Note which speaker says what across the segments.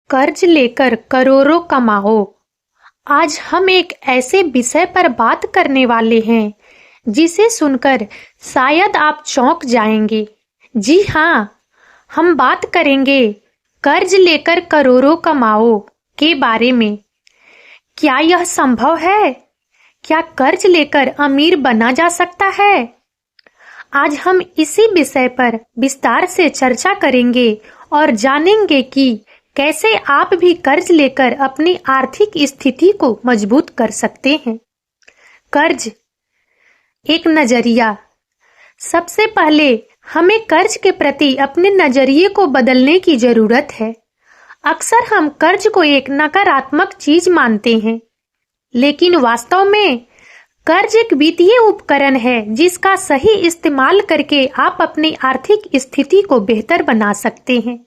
Speaker 1: कर्ज लेकर करोड़ों कमाओ। आज हम एक ऐसे विषय पर बात करने वाले हैं जिसे सुनकर शायद आप चौंक जाएंगे। जी हाँ, हम बात करेंगे कर्ज लेकर करोड़ों कमाओ के बारे में। क्या यह संभव है? क्या कर्ज लेकर अमीर बना जा सकता है? आज हम इसी विषय पर विस्तार से चर्चा करेंगे और जानेंगे कि कैसे आप भी कर्ज लेकर अपनी आर्थिक स्थिति को मजबूत कर सकते हैं। कर्ज एक नजरिया। सबसे पहले हमें कर्ज के प्रति अपने नजरिए को बदलने की जरूरत है। अक्सर हम कर्ज को एक नकारात्मक चीज मानते हैं, लेकिन वास्तव में कर्ज एक वित्तीय उपकरण है जिसका सही इस्तेमाल करके आप अपनी आर्थिक स्थिति को बेहतर बना सकते हैं।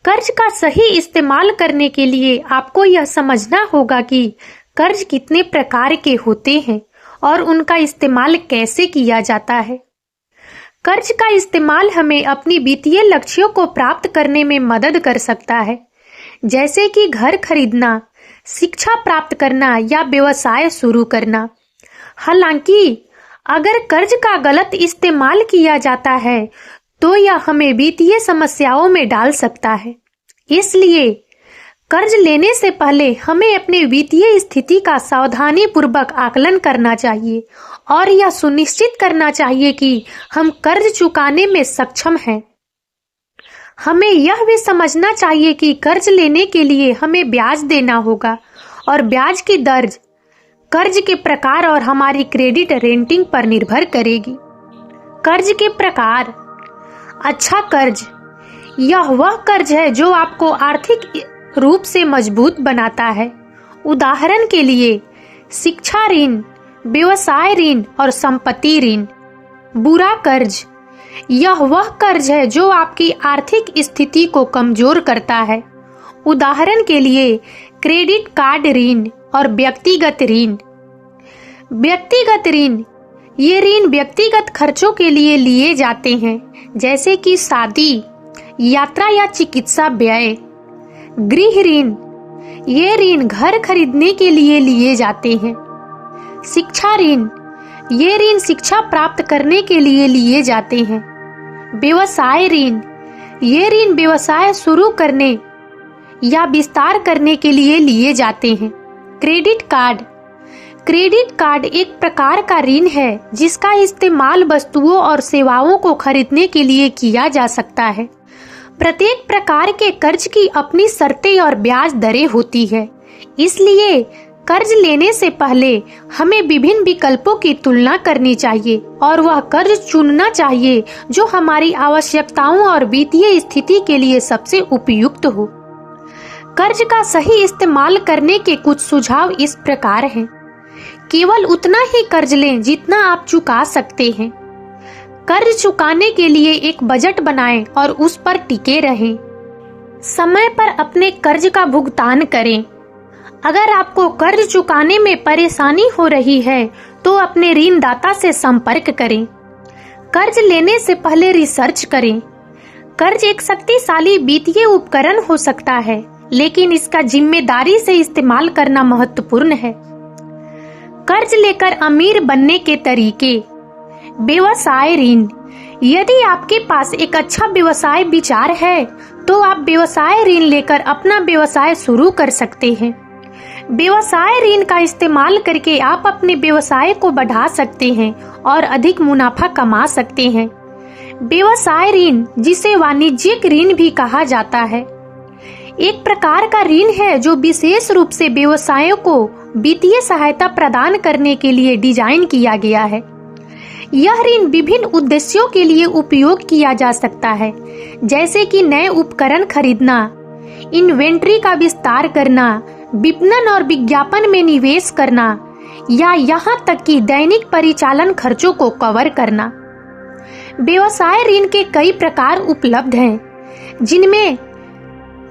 Speaker 1: कर्ज का सही इस्तेमाल करने के लिए आपको यह समझना होगा कि कर्ज कितने प्रकार के होते हैं और उनका इस्तेमाल कैसे किया जाता है। कर्ज का इस्तेमाल हमें अपनी वित्तीय लक्ष्यों को प्राप्त करने में मदद कर सकता है, जैसे कि घर खरीदना, शिक्षा प्राप्त करना या व्यवसाय शुरू करना। हालांकि अगर कर्ज का गलत इस्तेमाल किया जाता है तो यह हमें वित्तीय समस्याओं में डाल सकता है। इसलिए कर्ज लेने से पहले हमें अपने वित्तीय स्थिति का सावधानी पूर्वक आकलन करना चाहिए और यह सुनिश्चित करना चाहिए कि हम कर्ज चुकाने में सक्षम हैं। हमें यह भी समझना चाहिए कि कर्ज लेने के लिए हमें ब्याज देना होगा और ब्याज की दर कर्ज के प्रकार और हमारी क्रेडिट रेटिंग पर निर्भर करेगी। कर्ज के प्रकार। अच्छा कर्ज यह वह कर्ज है जो आपको आर्थिक रूप से मजबूत बनाता है। उदाहरण के लिए शिक्षा ऋण, व्यवसाय ऋण और संपत्ति ऋण। बुरा कर्ज यह वह कर्ज है जो आपकी आर्थिक स्थिति को कमजोर करता है। उदाहरण के लिए क्रेडिट कार्ड ऋण और व्यक्तिगत ऋण। व्यक्तिगत ऋण ये ऋण व्यक्तिगत खर्चों के लिए जाते हैं, जैसे कि शादी, यात्रा या चिकित्सा व्यय। गृह ऋण ये ऋण घर खरीदने के लिए जाते हैं। शिक्षा ऋण ये ऋण शिक्षा प्राप्त करने के लिए जाते हैं। व्यवसाय ऋण ये ऋण व्यवसाय शुरू करने या विस्तार करने के लिए जाते हैं। क्रेडिट कार्ड एक प्रकार का ऋण है जिसका इस्तेमाल वस्तुओं और सेवाओं को खरीदने के लिए किया जा सकता है। प्रत्येक प्रकार के कर्ज की अपनी शर्तें और ब्याज दरें होती है, इसलिए कर्ज लेने से पहले हमें विभिन्न विकल्पों की तुलना करनी चाहिए और वह कर्ज चुनना चाहिए जो हमारी आवश्यकताओं और वित्तीय स्थिति के लिए सबसे उपयुक्त हो। कर्ज का सही इस्तेमाल करने के कुछ सुझाव इस प्रकार हैं। केवल उतना ही कर्ज लें जितना आप चुका सकते हैं। कर्ज चुकाने के लिए एक बजट बनाएं और उस पर टिके रहें। समय पर अपने कर्ज का भुगतान करें। अगर आपको कर्ज चुकाने में परेशानी हो रही है तो अपने ऋणदाता से संपर्क करें। कर्ज लेने से पहले रिसर्च करें। कर्ज एक शक्तिशाली वित्तीय उपकरण हो सकता है, लेकिन इसका जिम्मेदारी से इस्तेमाल करना महत्वपूर्ण है। कर्ज लेकर अमीर बनने के तरीके। व्यवसाय ऋण यदि आपके पास एक अच्छा व्यवसाय विचार है तो आप व्यवसाय ऋण लेकर अपना व्यवसाय शुरू कर सकते हैं। व्यवसाय ऋण का इस्तेमाल करके आप अपने व्यवसाय को बढ़ा सकते हैं और अधिक मुनाफा कमा सकते हैं। व्यवसाय ऋण, जिसे वाणिज्यिक ऋण भी कहा जाता है, एक प्रकार का ऋण है जो विशेष रूप से व्यवसायों को वित्तीय सहायता प्रदान करने के लिए डिजाइन किया गया है। यह ऋण विभिन्न उद्देश्यों के लिए उपयोग किया जा सकता है, जैसे कि नए उपकरण खरीदना, इन्वेंट्री का विस्तार करना, विपणन और विज्ञापन में निवेश करना या यहाँ तक कि दैनिक परिचालन खर्चों को कवर करना। व्यवसाय ऋण के कई प्रकार उपलब्ध हैं, जिनमें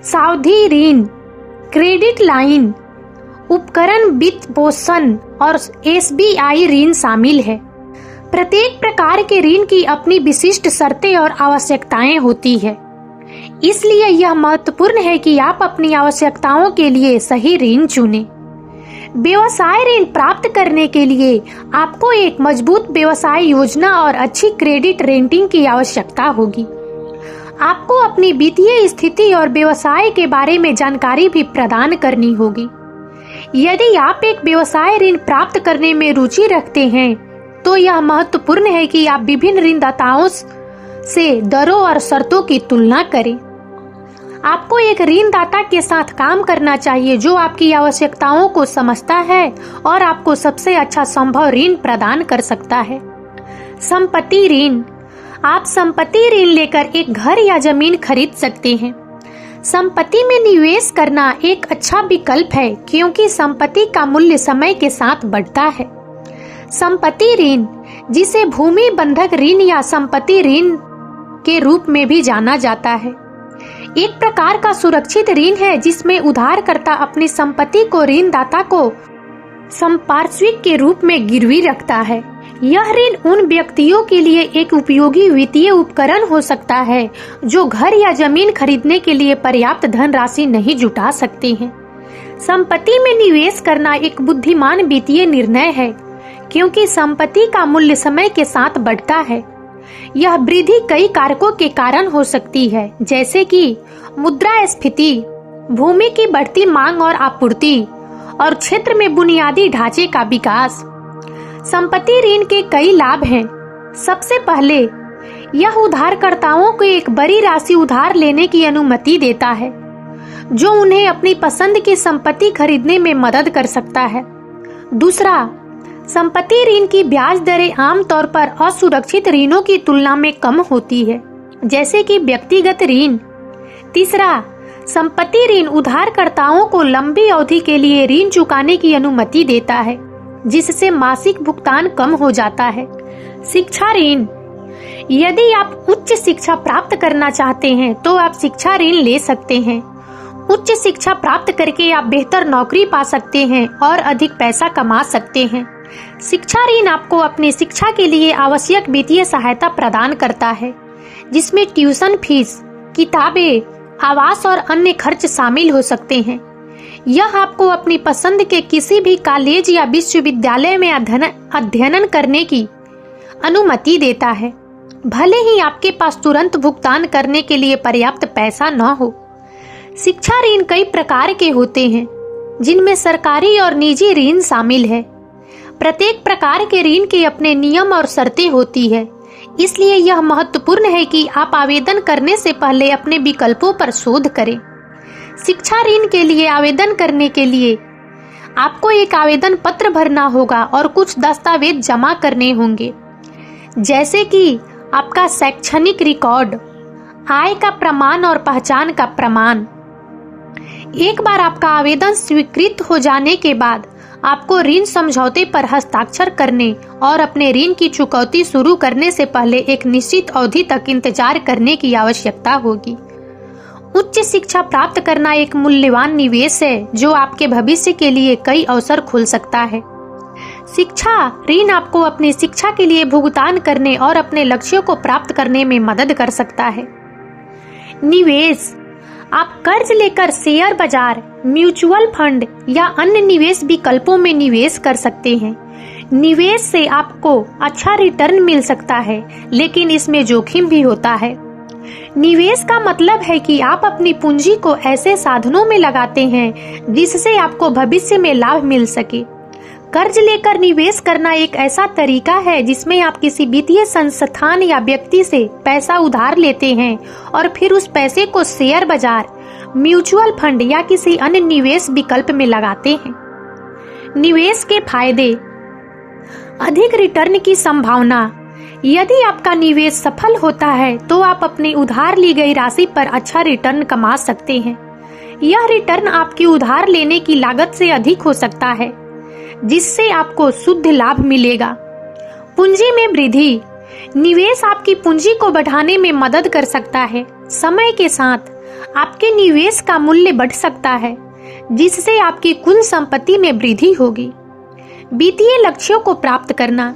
Speaker 1: सावधि ऋण, क्रेडिट लाइन, उपकरण वित्त पोषण और SBI ऋण शामिल है। प्रत्येक प्रकार के ऋण की अपनी विशिष्ट शर्तें और आवश्यकताएं होती है। इसलिए यह महत्वपूर्ण है कि आप अपनी आवश्यकताओं के लिए सही ऋण चुनें। व्यवसाय ऋण प्राप्त करने के लिए आपको एक मजबूत व्यवसाय योजना और अच्छी क्रेडिट रेटिंग की आवश्यकता होगी। आपको अपनी वित्तीय स्थिति और व्यवसाय के बारे में जानकारी भी प्रदान करनी होगी। यदि आप एक व्यवसाय ऋण प्राप्त करने में रुचि रखते हैं, तो यह महत्वपूर्ण है कि आप विभिन्न ऋणदाताओं से दरों और शर्तों की तुलना करें। आपको एक ऋणदाता के साथ काम करना चाहिए जो आपकी आवश्यकताओं को समझता है और आपको सबसे अच्छा संभव ऋण प्रदान कर सकता है। संपत्ति ऋण। आप संपत्ति ऋण लेकर एक घर या जमीन खरीद सकते हैं। संपत्ति में निवेश करना एक अच्छा विकल्प है क्योंकि संपत्ति का मूल्य समय के साथ बढ़ता है। संपत्ति ऋण, जिसे भूमि बंधक ऋण या संपत्ति ऋण के रूप में भी जाना जाता है, एक प्रकार का सुरक्षित ऋण है जिसमें उधारकर्ता अपनी संपत्ति को ऋणदाता को संपार्श्विक के रूप में गिरवी रखता है। यह ऋण उन व्यक्तियों के लिए एक उपयोगी वित्तीय उपकरण हो सकता है जो घर या जमीन खरीदने के लिए पर्याप्त धनराशि नहीं जुटा सकते हैं। संपत्ति में निवेश करना एक बुद्धिमान वित्तीय निर्णय है क्योंकि संपत्ति का मूल्य समय के साथ बढ़ता है। यह वृद्धि कई कारकों के कारण हो सकती है, जैसे कि मुद्रास्फीति, भूमि की बढ़ती मांग और आपूर्ति, और क्षेत्र में बुनियादी ढांचे का विकास। संपत्ति ऋण के कई लाभ हैं। सबसे पहले, यह उधारकर्ताओं को एक बड़ी राशि उधार लेने की अनुमति देता है, जो उन्हें अपनी पसंद की संपत्ति खरीदने में मदद कर सकता है। दूसरा, संपत्ति ऋण की ब्याज दरें आमतौर पर असुरक्षित ऋणों की तुलना में कम होती है, जैसे कि व्यक्तिगत ऋण। तीसरा, संपत्ति ऋण उधारकर्ताओं को लंबी अवधि के लिए ऋण चुकाने की अनुमति देता है, जिससे मासिक भुगतान कम हो जाता है। शिक्षा ऋण। यदि आप उच्च शिक्षा प्राप्त करना चाहते हैं तो आप शिक्षा ऋण ले सकते हैं। उच्च शिक्षा प्राप्त करके आप बेहतर नौकरी पा सकते हैं और अधिक पैसा कमा सकते हैं। शिक्षा ऋण आपको अपनी शिक्षा के लिए आवश्यक वित्तीय सहायता प्रदान करता है, जिसमें ट्यूशन फीस, किताबें, आवास और अन्य खर्च शामिल हो सकते हैं। यह आपको अपनी पसंद के किसी भी कॉलेज या विश्वविद्यालय में अध्ययन करने की अनुमति देता है, भले ही आपके पास तुरंत भुगतान करने के लिए पर्याप्त पैसा न हो। शिक्षा ऋण कई प्रकार के होते हैं, जिनमें सरकारी और निजी ऋण शामिल है। प्रत्येक प्रकार के ऋण के अपने नियम और शर्तें होती है, इसलिए यह महत्वपूर्ण है कि आप आवेदन करने से पहले अपने विकल्पों पर शोध करें। शिक्षा ऋण के लिए आवेदन करने के लिए आपको एक आवेदन पत्र भरना होगा और कुछ दस्तावेज जमा करने होंगे, जैसे कि आपका शैक्षणिक रिकॉर्ड, आय का प्रमाण और पहचान का प्रमाण। एक बार आपका आवेदन स्वीकृत हो जाने के बाद आपको ऋण समझौते पर हस्ताक्षर करने और अपने ऋण की चुकौती शुरू करने से पहले एक निश्चित अवधि तक इंतजार करने की आवश्यकता होगी। उच्च शिक्षा प्राप्त करना एक मूल्यवान निवेश है जो आपके भविष्य के लिए कई अवसर खोल सकता है। शिक्षा ऋण आपको अपनी शिक्षा के लिए भुगतान करने और अपने लक्ष्यों को प्राप्त करने में मदद कर सकता है। निवेश। आप कर्ज लेकर शेयर बाजार, म्यूचुअल फंड या अन्य निवेश विकल्पों में निवेश कर सकते हैं। निवेश से आपको अच्छा रिटर्न मिल सकता है, लेकिन इसमें जोखिम भी होता है। निवेश का मतलब है कि आप अपनी पूंजी को ऐसे साधनों में लगाते हैं जिससे आपको भविष्य में लाभ मिल सके। कर्ज लेकर निवेश करना एक ऐसा तरीका है जिसमें आप किसी वित्तीय संस्थान या व्यक्ति से पैसा उधार लेते हैं और फिर उस पैसे को शेयर बाजार, म्यूचुअल फंड या किसी अन्य निवेश विकल्प में लगाते हैं। निवेश के फायदे। अधिक रिटर्न की संभावना। यदि आपका निवेश सफल होता है तो आप अपनी उधार ली गई राशि पर अच्छा रिटर्न कमा सकते हैं। यह रिटर्न आपकी उधार लेने की लागत से अधिक हो सकता है, जिससे आपको शुद्ध लाभ मिलेगा। पूंजी में वृद्धि। निवेश आपकी पूंजी को बढ़ाने में मदद कर सकता है। समय के साथ आपके निवेश का मूल्य बढ़ सकता है, जिससे आपकी कुल संपत्ति में वृद्धि होगी। वित्तीय लक्ष्यों को प्राप्त करना।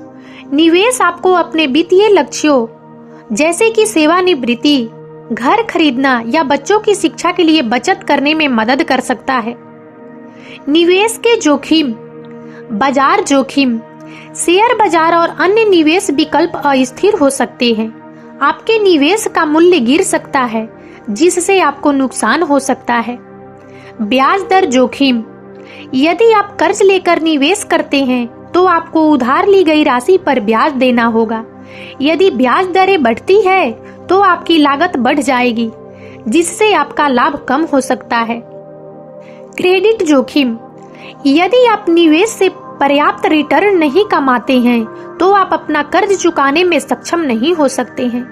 Speaker 1: निवेश आपको अपने वित्तीय लक्ष्यों जैसे कि सेवानिवृत्ति, घर खरीदना या बच्चों की शिक्षा के लिए बचत करने में मदद कर सकता है। निवेश के जोखिम, बाजार जोखिम, शेयर बाजार और अन्य निवेश विकल्प अस्थिर हो सकते हैं। आपके निवेश का मूल्य गिर सकता है, जिससे आपको नुकसान हो सकता है। ब्याज दर जोखिम, यदि आप कर्ज लेकर निवेश करते हैं तो आपको उधार ली गई राशि पर ब्याज देना होगा। यदि ब्याज दरें बढ़ती है तो आपकी लागत बढ़ जाएगी, जिससे आपका लाभ कम हो सकता है। क्रेडिट जोखिम, यदि आप निवेश से पर्याप्त रिटर्न नहीं कमाते हैं तो आप अपना कर्ज चुकाने में सक्षम नहीं हो सकते हैं।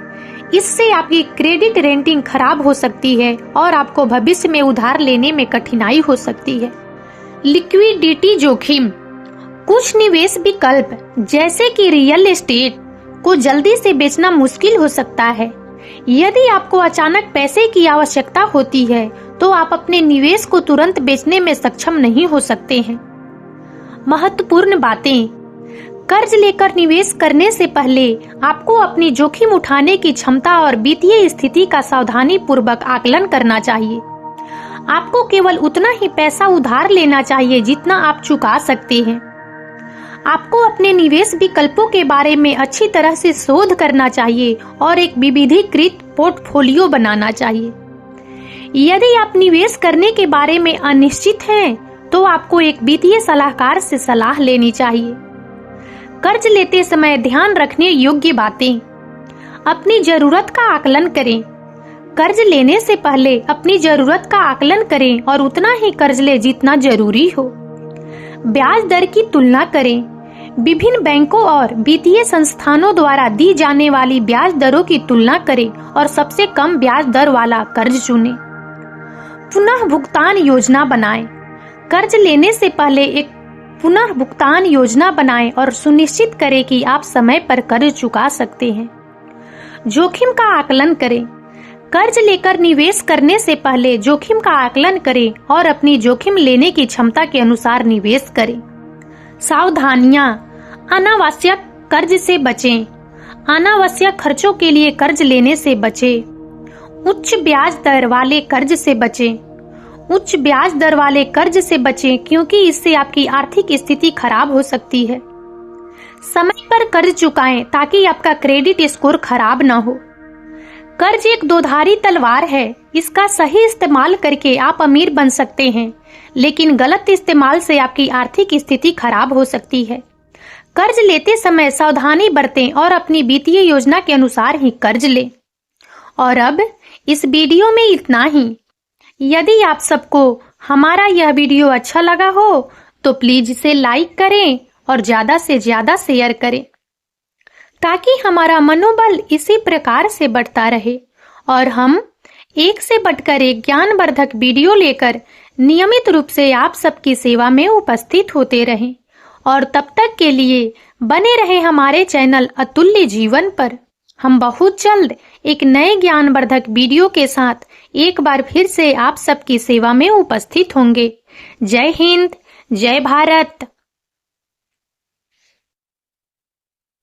Speaker 1: इससे आपकी क्रेडिट रेटिंग खराब हो सकती है और आपको भविष्य में उधार लेने में कठिनाई हो सकती है। लिक्विडिटी जोखिम, कुछ निवेश विकल्प जैसे कि रियल एस्टेट को जल्दी से बेचना मुश्किल हो सकता है। यदि आपको अचानक पैसे की आवश्यकता होती है तो आप अपने निवेश को तुरंत बेचने में सक्षम नहीं हो सकते हैं। महत्वपूर्ण बातें, कर्ज लेकर निवेश करने से पहले आपको अपनी जोखिम उठाने की क्षमता और वित्तीय स्थिति का सावधानी पूर्वक आकलन करना चाहिए। आपको केवल उतना ही पैसा उधार लेना चाहिए जितना आप चुका सकते हैं। आपको अपने निवेश विकल्पों के बारे में अच्छी तरह से शोध करना चाहिए और एक विविधीकृत पोर्टफोलियो बनाना चाहिए। यदि आप निवेश करने के बारे में अनिश्चित हैं, तो आपको एक वित्तीय सलाहकार से सलाह लेनी चाहिए। कर्ज लेते समय ध्यान रखने योग्य बातें, अपनी जरूरत का आकलन करें। कर्ज लेने से पहले अपनी जरूरत का आकलन करें और उतना ही कर्ज ले जितना जरूरी हो। ब्याज दर की तुलना करें। विभिन्न बैंकों और वित्तीय संस्थानों द्वारा दी जाने वाली ब्याज दरों की तुलना करें और सबसे कम ब्याज दर वाला कर्ज चुनें। पुनः भुगतान योजना बनाएं। कर्ज लेने से पहले एक पुनः भुगतान योजना बनाएं और सुनिश्चित करें कि आप समय पर कर्ज चुका सकते हैं। जोखिम का आकलन करें। कर्ज लेकर निवेश करने से पहले जोखिम का आकलन करें और अपनी जोखिम लेने की क्षमता के अनुसार निवेश करें। सावधानियां, अनावश्यक कर्ज से बचें। अनावश्यक खर्चों के लिए कर्ज लेने से बचें। उच्च ब्याज दर वाले कर्ज से बचें। उच्च ब्याज दर वाले कर्ज से बचें क्योंकि इससे आपकी आर्थिक स्थिति खराब हो सकती है। समय पर कर्ज चुकाएं ताकि आपका क्रेडिट स्कोर खराब ना हो। कर्ज एक दोधारी तलवार है। इसका सही इस्तेमाल करके आप अमीर बन सकते हैं, लेकिन गलत इस्तेमाल से आपकी आर्थिक स्थिति खराब हो सकती है। कर्ज लेते समय सावधानी बरतें और अपनी वित्तीय योजना के अनुसार ही कर्ज लें। और अब इस वीडियो में इतना ही। यदि आप सबको हमारा यह वीडियो अच्छा लगा हो तो प्लीज इसे लाइक करें और ज्यादा से ज्यादा शेयर करें, ताकि हमारा मनोबल इसी प्रकार से बढ़ता रहे और हम एक से बढ़कर एक ज्ञानवर्धक वीडियो लेकर नियमित रूप से आप सबकी सेवा में उपस्थित होते रहें। और तब तक के लिए बने रहे हमारे चैनल अतुल्य जीवन पर। हम बहुत जल्द एक नए ज्ञानवर्धक वीडियो के साथ एक बार फिर से आप सबकी सेवा में उपस्थित होंगे। जय हिंद, जय भारत।